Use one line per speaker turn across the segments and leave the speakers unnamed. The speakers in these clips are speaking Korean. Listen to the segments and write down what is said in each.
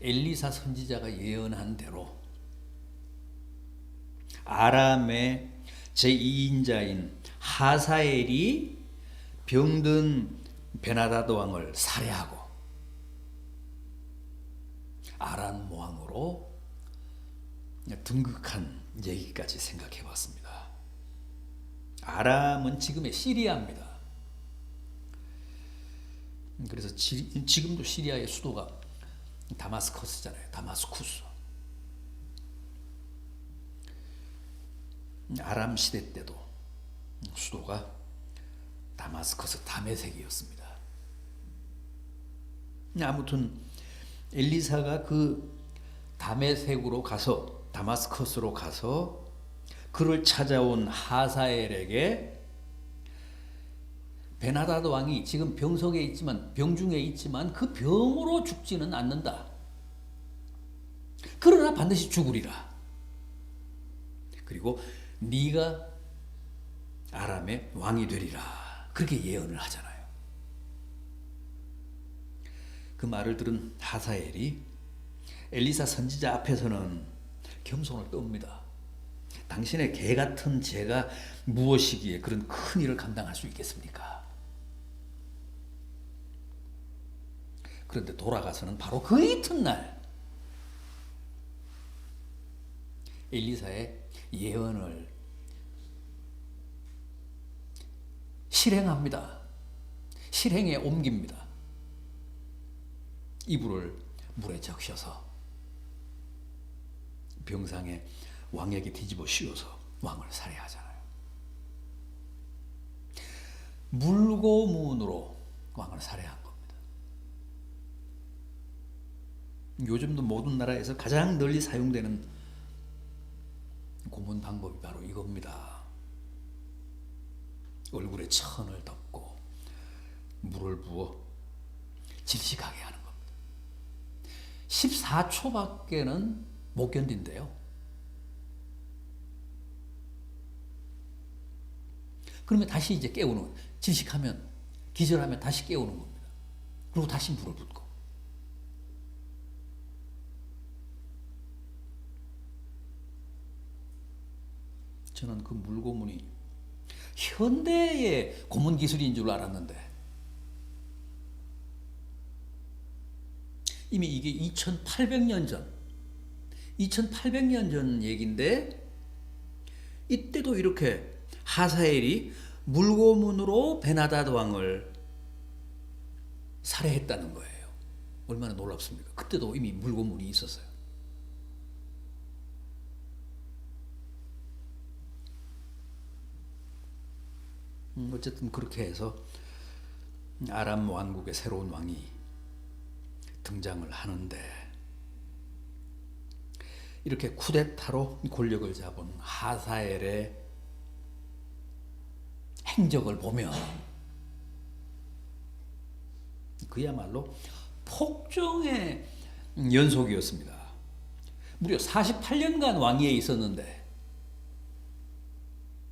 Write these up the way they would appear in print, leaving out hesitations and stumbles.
엘리사 선지자가 예언한 대로 아람의 제2인자인 하사엘이 병든 베나다드 왕을 살해하고 아람 왕으로 등극한 얘기까지 생각해 봤습니다. 아람은 지금의 시리아입니다. 그래서 지금도 시리아의 수도가 다마스커스잖아요. 다마스쿠스. 아람 시대 때도 수도가 다마스커스 다메섹이었습니다. 아무튼 엘리사가 그 다메섹으로 가서 다마스커스로 가서 그를 찾아온 하사엘에게 베나다드 왕이 지금 병석에 있지만 병중에 있지만 그 병으로 죽지는 않는다. 그러나 반드시 죽으리라. 그리고 네가 아람의 왕이 되리라. 그렇게 예언을 하잖아요. 그 말을 들은 하사엘이 엘리사 선지자 앞에서는 겸손을 떱니다. 당신의 개 같은 죄가 무엇이기에 그런 큰 일을 감당할 수 있겠습니까? 그런데 돌아가서는 바로 그 이튿날 엘리사의 예언을 실행합니다. 실행에 옮깁니다. 이불을 물에 적셔서 병상에 왕에게 뒤집어 씌워서 왕을 살해하잖아요. 물고문으로 왕을 살해한 겁니다. 요즘도 모든 나라에서 가장 널리 사용되는 고문 방법이 바로 이겁니다. 얼굴에 천을 덮고 물을 부어 질식하게 하는 겁니다. 14초밖에는 못 견딘대요. 그러면 다시 이제 깨우는, 질식하면, 기절하면 다시 깨우는 겁니다. 그리고 다시 물을 붓고. 저는 그 물고문이 현대의 고문 기술인 줄 알았는데 이미 이게 2800년 전 얘기인데 이때도 이렇게 하사엘이 물고문으로 베나다드 왕을 살해했다는 거예요. 얼마나 놀랍습니까? 그때도 이미 물고문이 있었어요. 어쨌든 그렇게 해서 아람 왕국의 새로운 왕이 등장을 하는데 이렇게 쿠데타로 권력을 잡은 하사엘의 행적을 보면 그야말로 폭정의 연속이었습니다. 무려 48년간 왕위에 있었는데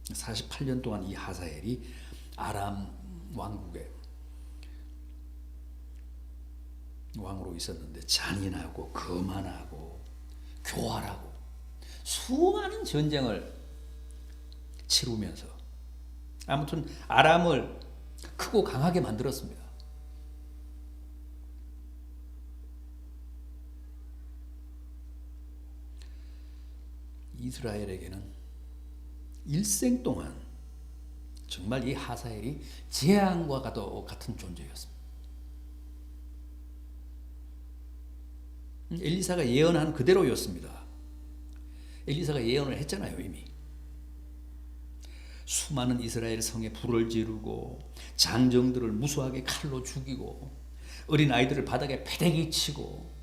48년 동안 이 하사엘이 아람 왕국의 왕으로 있었는데 잔인하고 거만하고 교활하고 수많은 전쟁을 치르면서 아무튼 아람을 크고 강하게 만들었습니다. 이스라엘에게는 일생 동안 정말 이 하사엘이 재앙과 같은 존재였습니다. 엘리사가 예언한 그대로였습니다. 엘리사가 예언을 했잖아요, 이미. 수많은 이스라엘 성에 불을 지르고 장정들을 무수하게 칼로 죽이고 어린 아이들을 바닥에 패대기 치고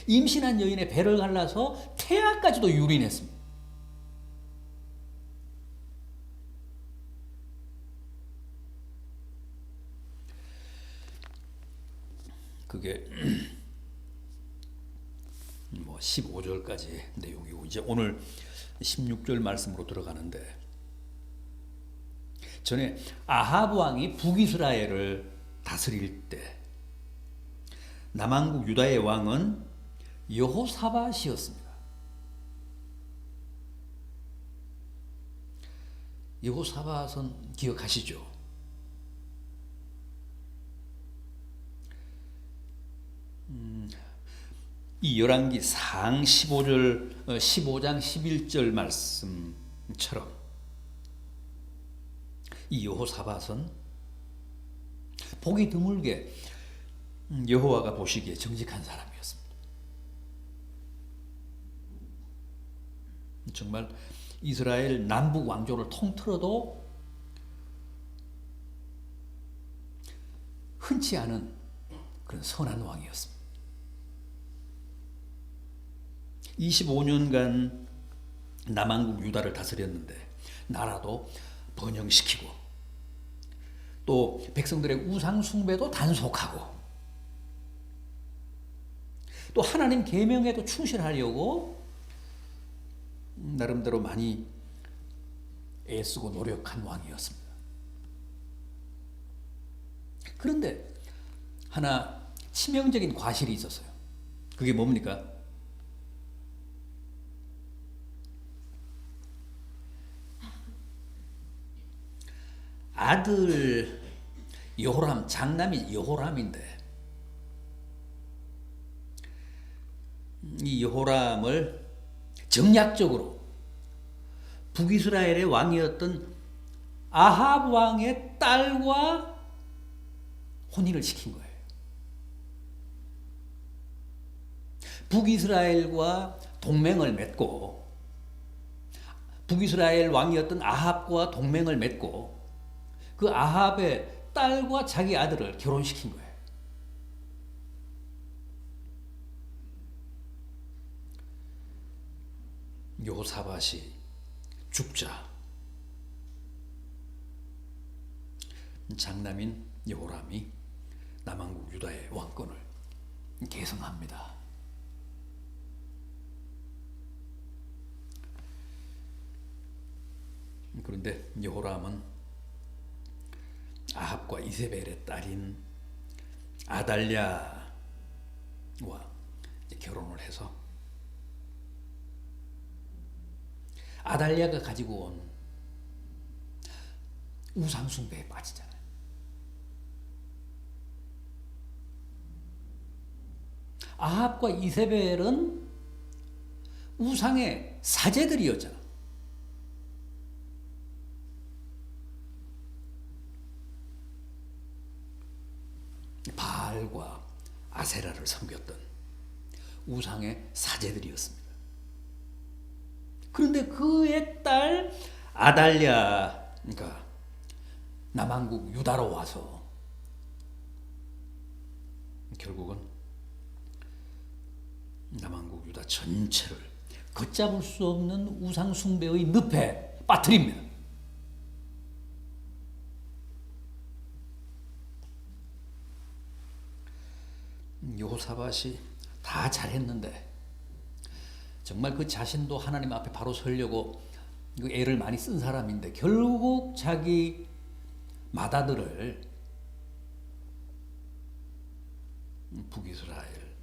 임신한 여인의 배를 갈라서 태아까지도 유린했습니다. 그게 15절까지 내용이고 이제 오늘 16절 말씀으로 들어가는데 전에 아합 왕이 북이스라엘을 다스릴 때 남왕국 유다의 왕은 여호사밧이었습니다. 여호사밧은 기억하시죠? 이 열왕기 상 15장 11절 말씀처럼 이 여호사밧은 보기 드물게 여호와가 보시기에 정직한 사람이었습니다. 정말 이스라엘 남북 왕조를 통틀어도 흔치 않은 그런 선한 왕이었습니다. 25년간 남왕국 유다를 다스렸는데 나라도 번영시키고 또 백성들의 우상 숭배도 단속하고 또 하나님 계명에도 충실하려고 나름대로 많이 애쓰고 노력한 왕이었습니다. 그런데 하나 치명적인 과실이 있었어요. 그게 뭡니까? 아들 여호람, 장남이 여호람인데 이 여호람을 정략적으로 북이스라엘의 왕이었던 아합 왕의 딸과 혼인을 시킨 거예요. 북이스라엘과 동맹을 맺고 북이스라엘 왕이었던 아합과 동맹을 맺고 그 아합의 딸과 자기 아들을 결혼시킨 거예요. 여호사밧이 죽자 장남인 여호람이 남왕국 유다의 왕권을 계승합니다. 그런데 여호람은 아합과 이세벨의 딸인 아달랴와 결혼을 해서 아달랴가 가지고 온 우상 숭배에 빠지잖아요. 아합과 이세벨은 우상의 사제들이었잖아. 바알과 아세라를 섬겼던 우상의 사제들이었습니다. 그런데 그의 딸 아달랴가 남왕국 유다로 와서 결국은 남왕국 유다 전체를 걷잡을 수 없는 우상 숭배의 늪에 빠뜨립니다. 여호사밧이 다 잘했는데 정말 그 자신도 하나님 앞에 바로 서려고 애를 많이 쓴 사람인데 결국 자기 맏아들을 북이스라엘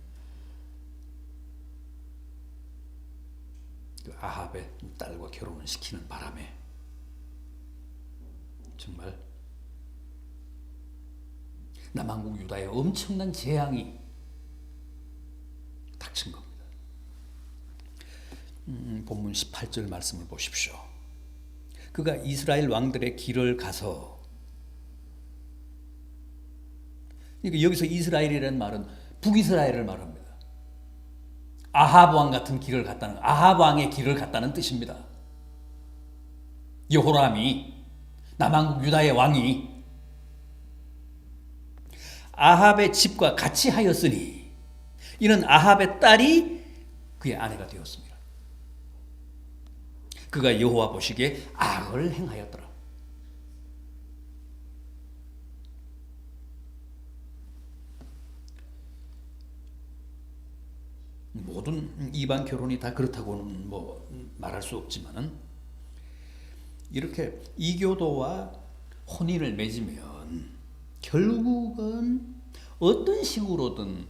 그 아합의 딸과 결혼을 시키는 바람에 정말 남왕국 유다에 엄청난 재앙이 닥친 겁니다. 본문 18절 말씀을 보십시오. 그가 이스라엘 왕들의 길을 가서, 그러니까 여기서 이스라엘이라는 말은 북이스라엘을 말합니다. 아합 왕 같은 길을 갔다는, 아합 왕의 길을 갔다는 뜻입니다. 여호람이, 남왕국 유다의 왕이 아합의 집과 같이 하였으니 이는 아합의 딸이 그의 아내가 되었습니다. 그가 여호와 보시기에 악을 행하였더라. 모든 이방 결혼이 다 그렇다고는 뭐 말할 수 없지만은 이렇게 이교도와 혼인을 맺으면 결국은 어떤 식으로든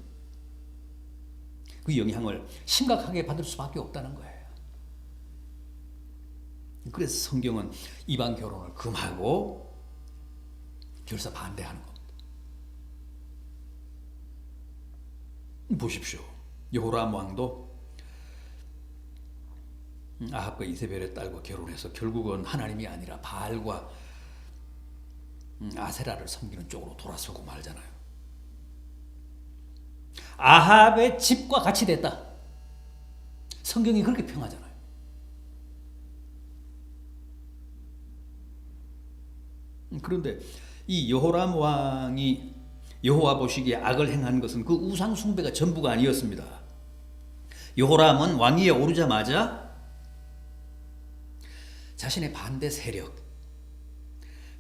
그 영향을 심각하게 받을 수밖에 없다는 거예요. 그래서 성경은 이방 결혼을 금하고 결사 반대하는 겁니다. 보십시오. 여호람 왕도 아합과 이세벨의 딸과 결혼해서 결국은 하나님이 아니라 바알과 아세라를 섬기는 쪽으로 돌아서고 말잖아요. 아합의 집과 같이 됐다. 성경이 그렇게 평하잖아요. 그런데 이 여호람 왕이 여호와 보시기에 악을 행한 것은 그 우상 숭배가 전부가 아니었습니다. 여호람은 왕위에 오르자마자 자신의 반대 세력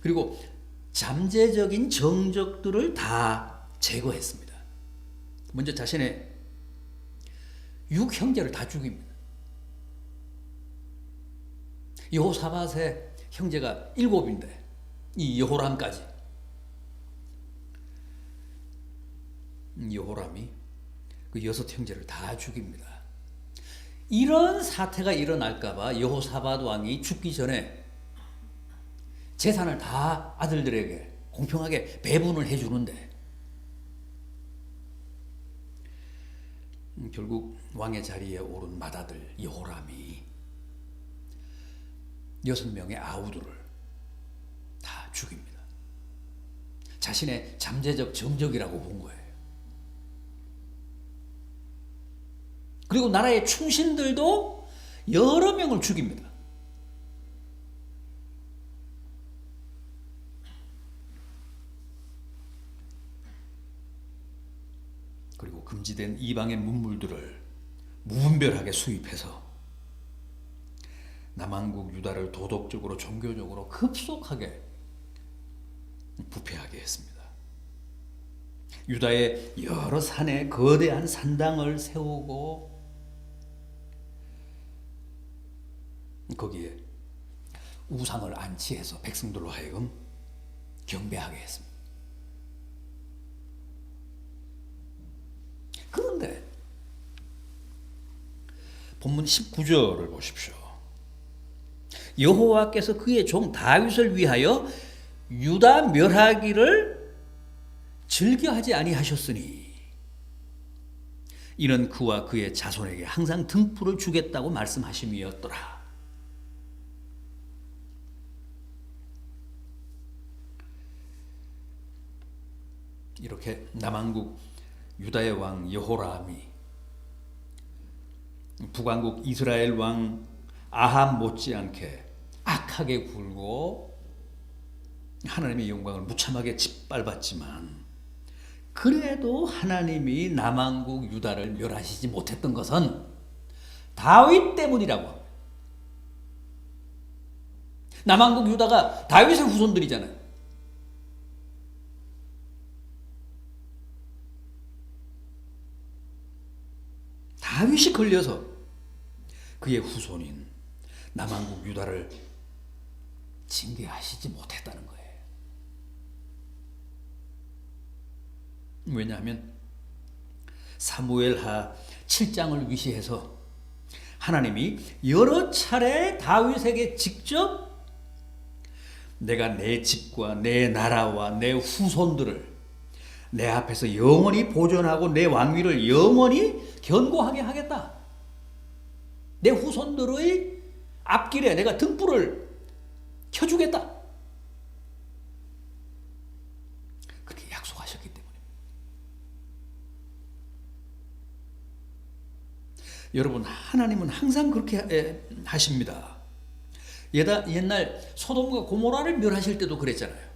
그리고 잠재적인 정적들을 다 제거했습니다. 먼저 자신의 6형제를 다 죽입니다. 여호사밧의 형제가 7인데 이 여호람까지. 여호람이 그 6형제를 다 죽입니다. 이런 사태가 일어날까봐 여호사밧 왕이 죽기 전에 재산을 다 아들들에게 공평하게 배분을 해주는데 결국 왕의 자리에 오른 맏아들 여호람이 6명의 아우들을 다 죽입니다. 자신의 잠재적 정적이라고 본 거예요. 그리고 나라의 충신들도 여러 명을 죽입니다. 그리고 금지된 이방의 문물들을 무분별하게 수입해서 남한국 유다를 도덕적으로 종교적으로 급속하게 부패하게 했습니다. 유다의 여러 산에 거대한 산당을 세우고 거기에 우상을 안치해서 백성들로 하여금 경배하게 했습니다. 그런데 본문 19절을 보십시오. 여호와께서 그의 종 다윗을 위하여 유다 멸하기를 즐겨하지 아니하셨으니 이는 그와 그의 자손에게 항상 등불을 주겠다고 말씀하심이었더라. 이렇게 남한국 유다의 왕 여호람이 북왕국 이스라엘 왕 아합 못지않게 악하게 굴고 하나님의 영광을 무참하게 짓밟았지만 그래도 하나님이 남한국 유다를 멸하시지 못했던 것은 다윗 때문이라고 합니다. 남한국 유다가 다윗의 후손들이잖아요. 다윗이 걸려서 그의 후손인 남한국 유다를 징계하시지 못했다는 거예요. 왜냐하면 사무엘하 7장을 위시해서 하나님이 여러 차례 다윗에게 직접 내가 내 집과 내 나라와 내 후손들을 내 앞에서 영원히 보존하고 내 왕위를 영원히 견고하게 하겠다. 내 후손들의 앞길에 내가 등불을 켜주겠다. 그렇게 약속하셨기 때문에. 여러분, 하나님은 항상 그렇게 하십니다. 옛날 소돔과 고모라를 멸하실 때도 그랬잖아요.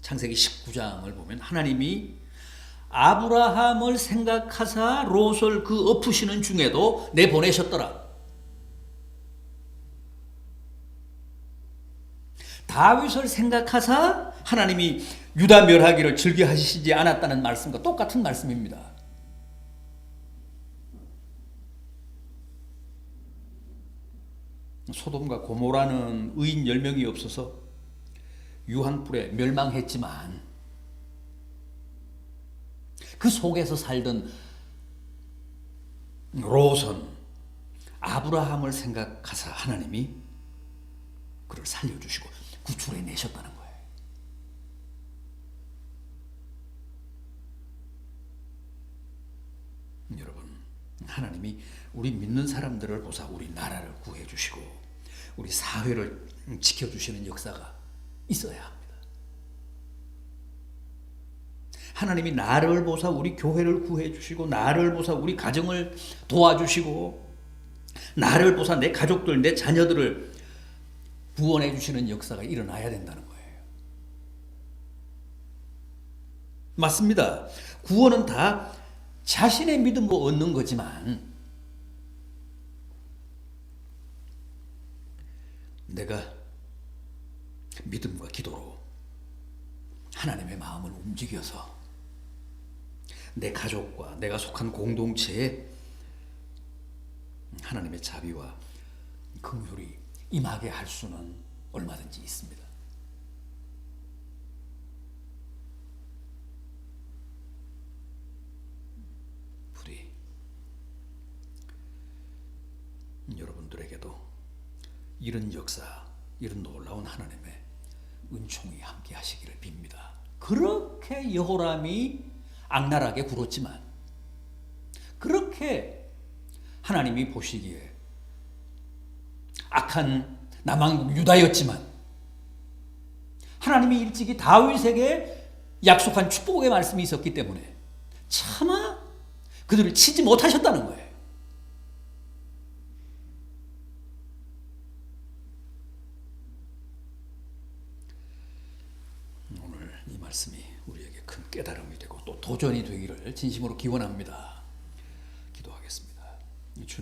창세기 19장을 보면 하나님이 아브라함을 생각하사 롯을 그 엎으시는 중에도 내보내셨더라. 다윗을 생각하사 하나님이 유다 멸하기를 즐겨하시지 않았다는 말씀과 똑같은 말씀입니다. 소돔과 고모라는 의인 10명이 없어서 유황불에 멸망했지만 그 속에서 살던 롯은 아브라함을 생각하사 하나님이 그를 살려주시고 구출해 내셨다는 거예요. 여러분, 하나님이 우리 믿는 사람들을 보사 우리 나라를 구해 주시고 우리 사회를 지켜주시는 역사가 있어야 합니다. 하나님이 나를 보사 우리 교회를 구해 주시고 나를 보사 우리 가정을 도와주시고 나를 보사 내 가족들, 내 자녀들을 구원해 주시는 역사가 일어나야 된다는 거예요. 맞습니다. 구원은 다 자신의 믿음으로 얻는 거지만 내가 믿음과 기도로 하나님의 마음을 움직여서 내 가족과 내가 속한 공동체에 하나님의 자비와 긍휼이 임하게 할 수는 얼마든지 있습니다. 부디 여러분들에게도 이런 역사, 이런 놀라운 하나님의 은총이 함께 하시기를 빕니다. 그렇게 여호람이 악랄하게 굴었지만 그렇게 하나님이 보시기에 악한 남왕국 유다였지만 하나님이 일찍이 다윗에게 약속한 축복의 말씀이 있었기 때문에 차마 그들을 치지 못하셨다는 거예요. 오늘 이 말씀이 우리에게 큰 깨달음이 되고 또 도전이 되기를 진심으로 기원합니다. 기도하겠습니다. 주님.